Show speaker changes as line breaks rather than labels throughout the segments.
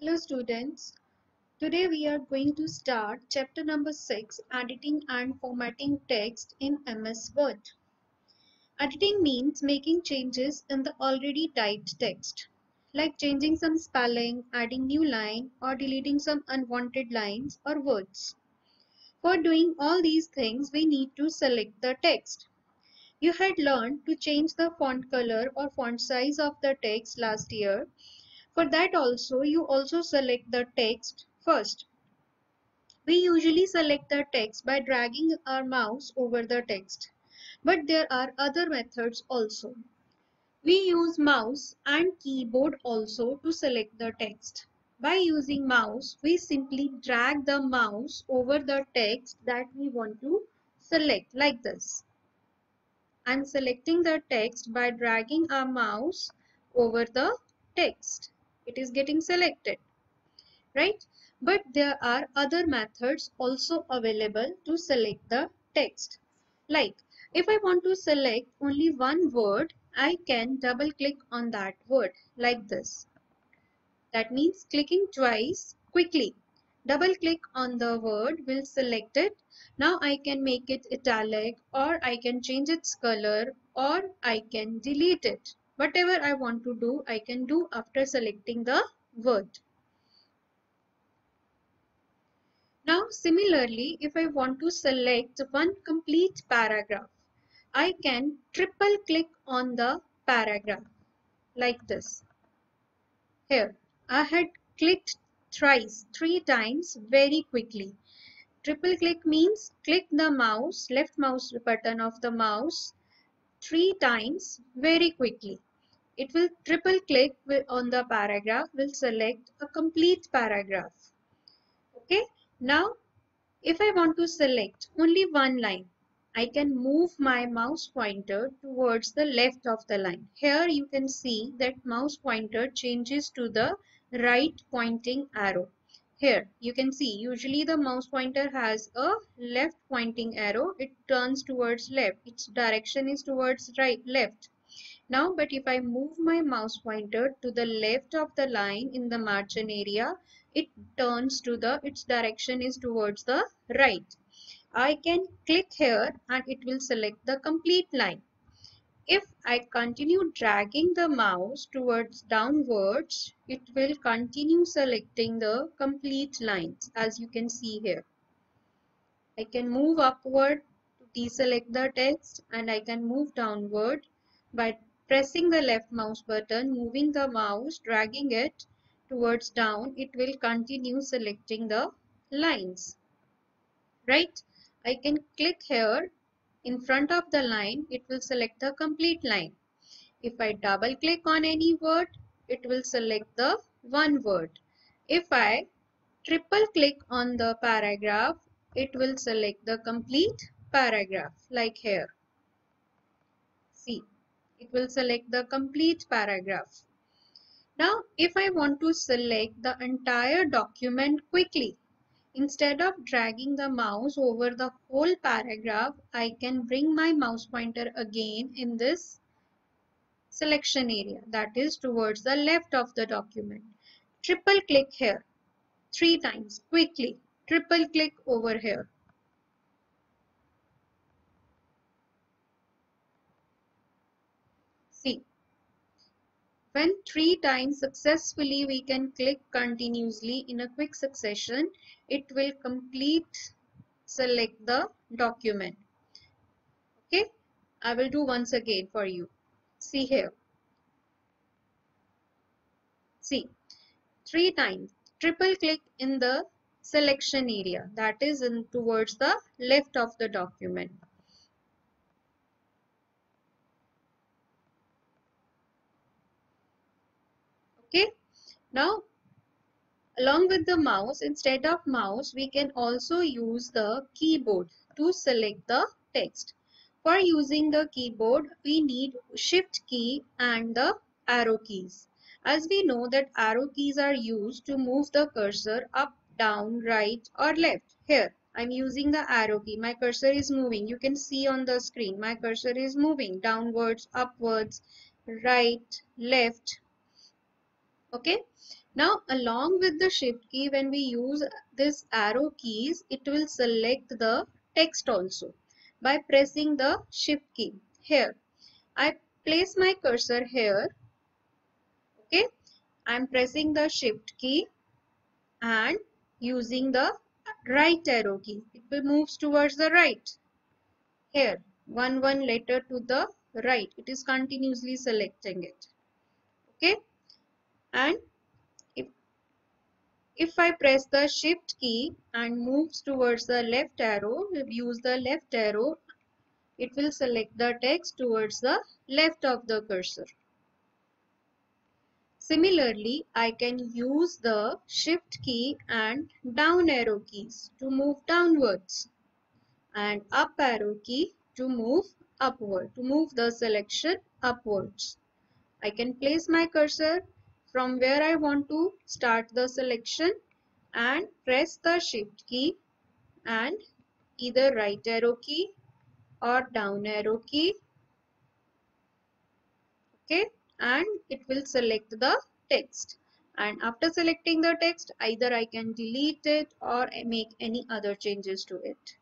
Hello students, today we are going to start chapter number 6, editing and formatting text in MS Word. Editing means making changes in the already typed text, like changing some spelling, adding new line or deleting some unwanted lines or words. For doing all these things, we need to select the text. You had learned to change the font color or font size of the text last year. For that also, you also select the text first. We usually select the text by dragging our mouse over the text, but there are other methods also. We use mouse and keyboard also to select the text. By using mouse, we simply drag the mouse over the text that we want to select like this. I'm selecting the text by dragging our mouse over the text. It is getting selected, right? But there are other methods also available to select the text. Like if I want to select only one word, I can double click on that word like this. That means clicking twice quickly. Double click on the word will select it. Now I can make it italic, or I can change its color, or I can delete it. Whatever I want to do, I can do after selecting the word. Now similarly, if I want to select one complete paragraph, I can triple click on the paragraph like this. Here, I had clicked thrice, 3 times very quickly. Triple click means click the mouse, left mouse button of the mouse 3 times very quickly. It will triple click on the paragraph, will select a complete paragraph. Okay, now if I want to select only one line, I can move my mouse pointer towards the left of the line. Here you can see that mouse pointer changes to the right pointing arrow. Here you can see usually the mouse pointer has a left pointing arrow. It turns towards left. Its direction is towards left. Now, but if I move my mouse pointer to the left of the line in the margin area, it turns to its direction is towards the right. I can click here and it will select the complete line. If I continue dragging the mouse towards downwards, it will continue selecting the complete lines, as you can see here. I can move upward to deselect the text, and I can move downward by pressing the left mouse button, moving the mouse, dragging it towards down. It will continue selecting the lines, right? I can click here in front of the line. It will select the complete line. If I double click on any word, it will select the one word. If I triple click on the paragraph, it will select the complete paragraph like here. See, it will select the complete paragraph. Now, if I want to select the entire document quickly, instead of dragging the mouse over the whole paragraph, I can bring my mouse pointer again in this selection area, that is towards the left of the document. Triple click here 3 times quickly. Triple click over here. See, when 3 times successfully we can click continuously in a quick succession, it will select the document. Okay, I will do once again for you. See here. See, 3 times. Triple click in the selection area, that is towards the left of the document. Okay, now along with the mouse, instead of mouse, we can also use the keyboard to select the text. For using the keyboard, we need Shift key and the arrow keys. As we know that arrow keys are used to move the cursor up, down, right or left. Here, I'm using the arrow key. My cursor is moving. You can see on the screen, my cursor is moving downwards, upwards, right, left. Okay. Now along with the shift key, when we use this arrow keys, it will select the text also by pressing the shift key. Here I place my cursor here. Okay, I am pressing the shift key and using the right arrow key. It will move towards the right. Here, one letter to the right. It is continuously selecting it. Okay, and if I press the shift key and moves towards the left arrow, use the left arrow, it will select the text towards the left of the cursor. Similarly, I can use the shift key and down arrow keys to move downwards, and up arrow key to move upward, to move the selection upwards. I can place my cursor from where I want to start the selection and press the shift key and either right arrow key or down arrow key. Okay, and it will select the text, and after selecting the text, either I can delete it or make any other changes to it.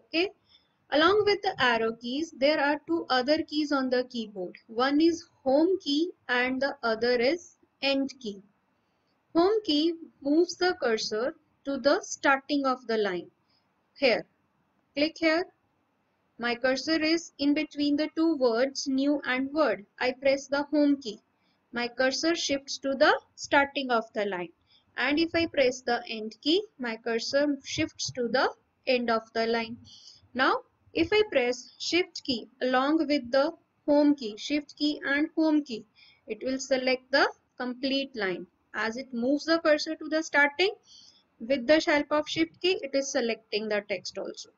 Okay, along with the arrow keys, there are two other keys on the keyboard. One is home key and the other is end key. Home key moves the cursor to the starting of the line. Here, click here. My cursor is in between the two words new and word. I press the home key. My cursor shifts to the starting of the line. And if I press the end key, my cursor shifts to the end of the line. Now, if I press shift key along with the home key, shift key and home key, it will select the complete line. As it moves the cursor to the starting, with the help of shift key, it is selecting the text also.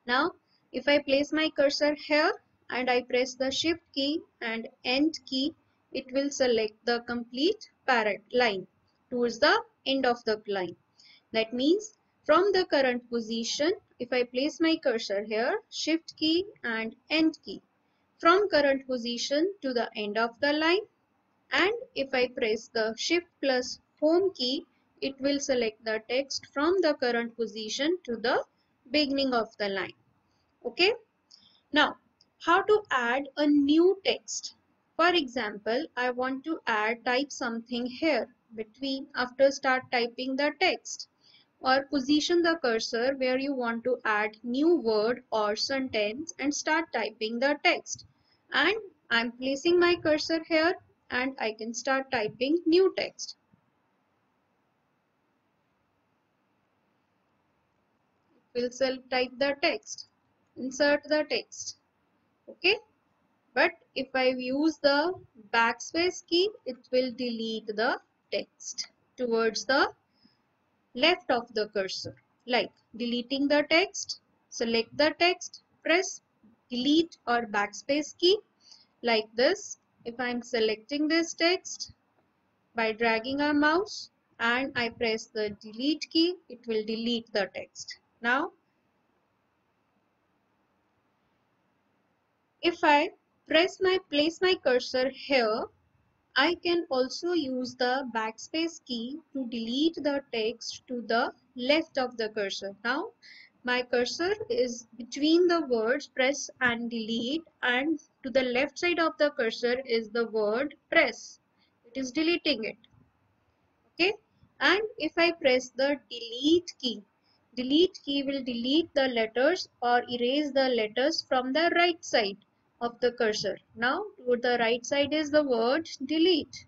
Now, if I place my cursor here and I press the shift key and end key, it will select the complete line towards the end of the line. That means from the current position, if I place my cursor here, shift key and end key, from current position to the end of the line, and if I press the shift plus home key, it will select the text from the current position to the beginning of the line. Okay, now how to add a new text. For example, I want to type something here between after start typing the text, or position the cursor where you want to add new word or sentence and start typing the text. And I'm placing my cursor here and I can start typing new text. It will self-type the text. Insert the text. Okay. But if I use the backspace key, it will delete the text towards the left of the cursor. Like deleting the text, select the text, press delete or backspace key like this. If I am selecting this text by dragging a mouse and I press the delete key, it will delete the text. Now, if I place my cursor here, I can also use the backspace key to delete the text to the left of the cursor. Now, my cursor is between the words press and delete, and to the left side of the cursor is the word press. It is deleting it. Okay. And if I press the delete key will delete the letters or erase the letters from the right side of the cursor. Now, to the right side is the word delete.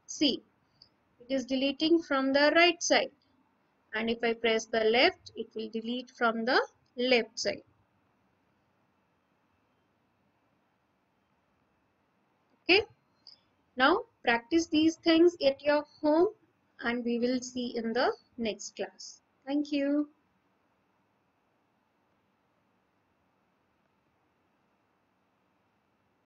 See, it is deleting from the right side. And if I press the left, it will delete from the left side. Okay. Now, practice these things at your home and we will see in the next class. Thank you.